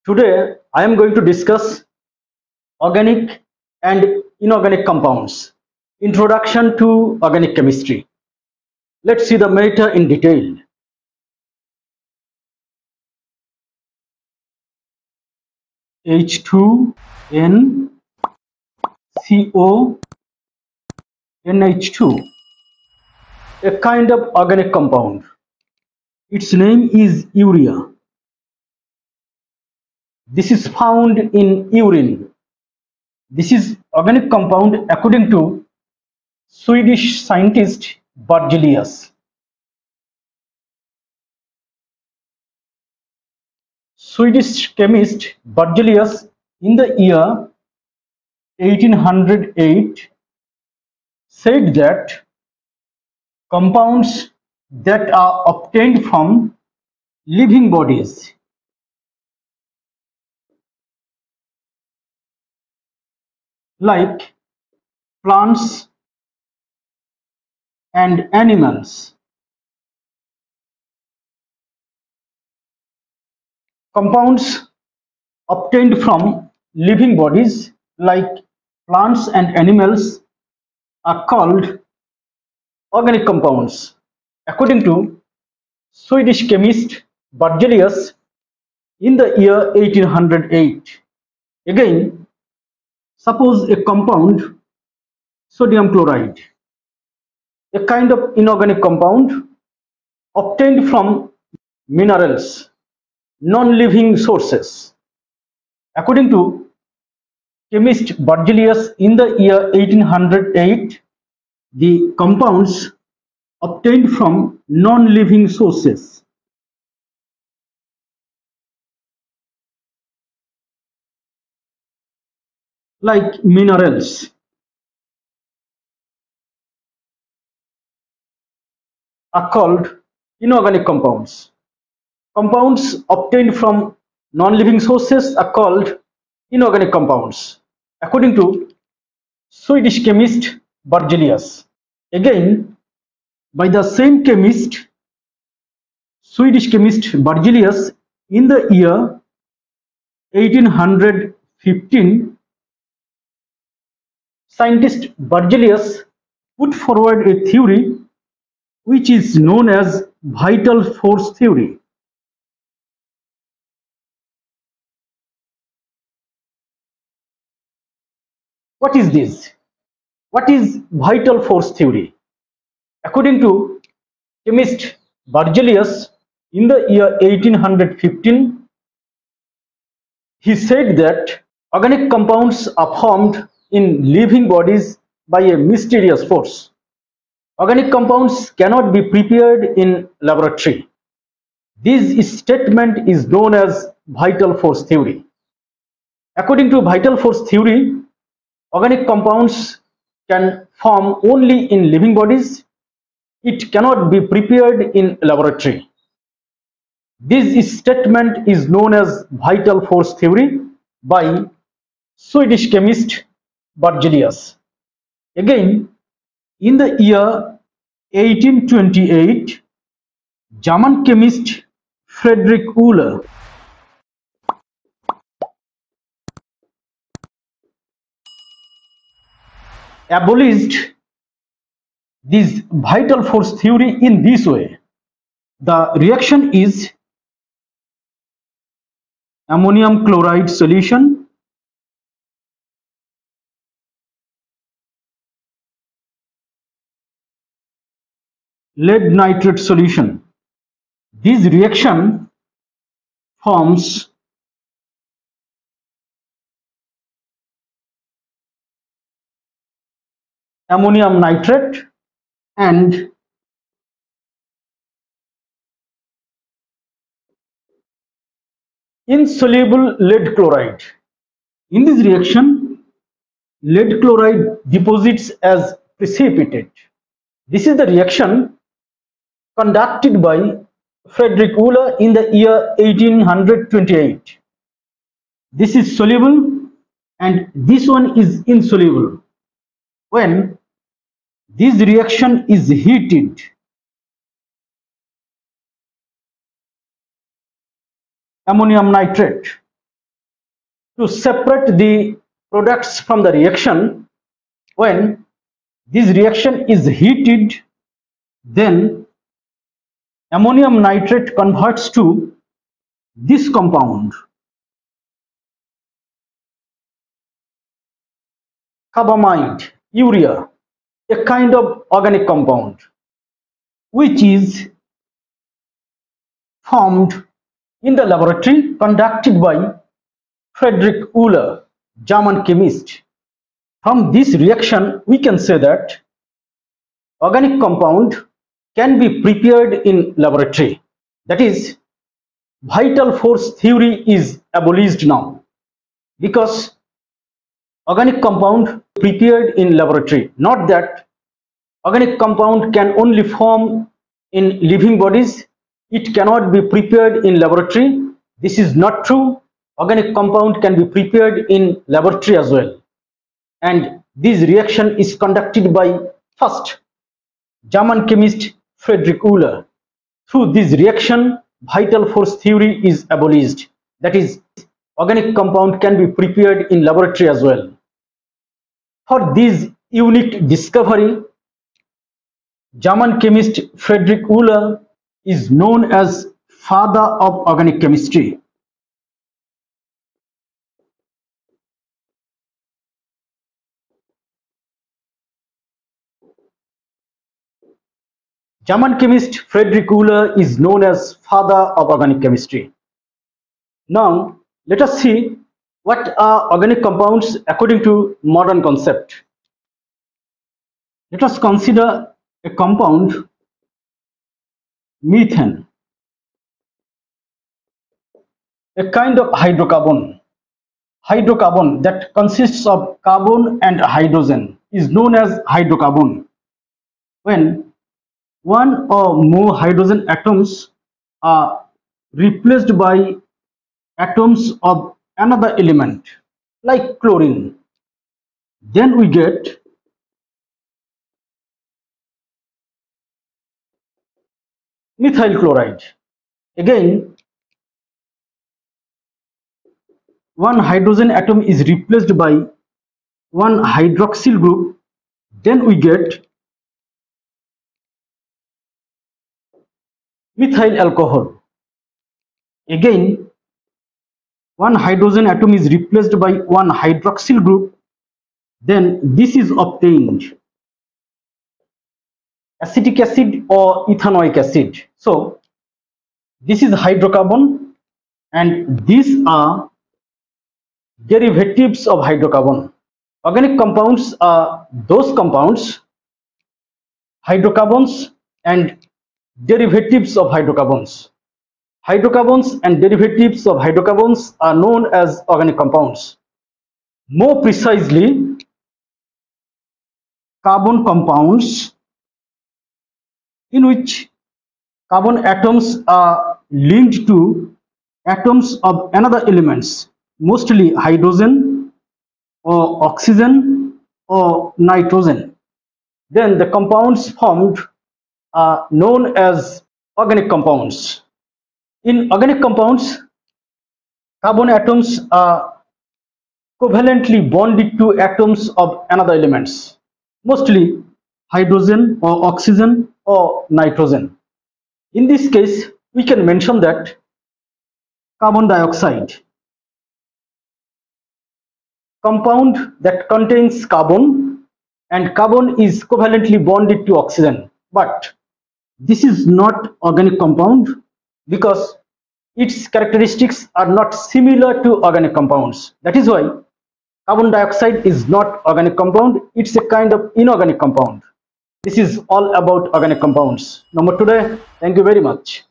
Today, I am going to discuss organic and inorganic compounds. Introduction to organic chemistry. Let's see the matter in detail. H2N CO NH2, a kind of organic compound. Its name is urea. This is found in urine. This is organic compound according to Swedish scientist Berzelius. Swedish chemist Berzelius in the year 1808 said that compounds that are obtained from living bodies like plants and animals. Compounds obtained from living bodies like plants and animals are called organic compounds, according to Swedish chemist Berzelius in the year 1808. Again, suppose a compound sodium chloride, a kind of inorganic compound obtained from minerals, non-living sources. According to chemist Berzelius in the year 1808, the compounds obtained from non-living sources like minerals are called inorganic compounds. Compounds obtained from non-living sources are called inorganic compounds, according to Swedish chemist Berzelius. Again, by the same chemist, Swedish chemist Berzelius in the year 1815, scientist Berzelius put forward a theory which is known as vital force theory. What is this? What is vital force theory? According to chemist Berzelius in the year 1815, he said that organic compounds are formed in living bodies by a mysterious force. Organic compounds cannot be prepared in laboratory. This statement is known as vital force theory. According to vital force theory, organic compounds can form only in living bodies. It cannot be prepared in laboratory. This statement is known as vital force theory by Swedish chemist Berzelius. Again, in the year 1828, German chemist Friedrich Euler abolished this vital force theory in this way. The reaction is ammonium chloride solution lead nitrate solution. This reaction forms ammonium nitrate and insoluble lead chloride. In this reaction, lead chloride deposits as precipitate. This is the reaction conducted by Friedrich Euler in the year 1828. This is soluble and this one is insoluble. When this reaction is heated, ammonium nitrate to separate the products from the reaction. When this reaction is heated, then ammonium nitrate converts to this compound, carbamide, urea, a kind of organic compound, which is formed in the laboratory conducted by Friedrich Euler, German chemist. From this reaction, we can say that organic compound can be prepared in laboratory. That is, vital force theory is abolished now, because organic compound prepared in laboratory. Not that organic compound can only form in living bodies, it cannot be prepared in laboratory. This is not true. Organic compound can be prepared in laboratory as well. And this reaction is conducted by first German chemist Friedrich Euler. Through this reaction, vital force theory is abolished. That is, organic compound can be prepared in laboratory as well. For this unique discovery, German chemist Friedrich Euler is known as father of organic chemistry. German chemist Friedrich Euler is known as father of organic chemistry. Now, let us see what are organic compounds according to modern concept. Let us consider a compound, methane, a kind of hydrocarbon. Hydrocarbon that consists of carbon and hydrogen is known as hydrocarbon. When one or more hydrogen atoms are replaced by atoms of another element like chlorine, then we get methyl chloride. Again, one hydrogen atom is replaced by one hydroxyl group, then we get methyl alcohol. Again, one hydrogen atom is replaced by one hydroxyl group, then this is obtained acetic acid or ethanoic acid. So this is hydrocarbon and these are derivatives of hydrocarbon. Organic compounds are those compounds, hydrocarbons and derivatives of hydrocarbons. Hydrocarbons and derivatives of hydrocarbons are known as organic compounds. More precisely, carbon compounds in which carbon atoms are linked to atoms of another elements, mostly hydrogen or oxygen or nitrogen. Then the compounds formed are known as organic compounds. In organic compounds, carbon atoms are covalently bonded to atoms of another elements, mostly hydrogen or oxygen or nitrogen. In this case, we can mention that carbon dioxide, compound that contains carbon, and carbon is covalently bonded to oxygen, but this is not organic compound because its characteristics are not similar to organic compounds. That is why carbon dioxide is not organic compound, it's a kind of inorganic compound. This is all about organic compounds. Number today, thank you very much.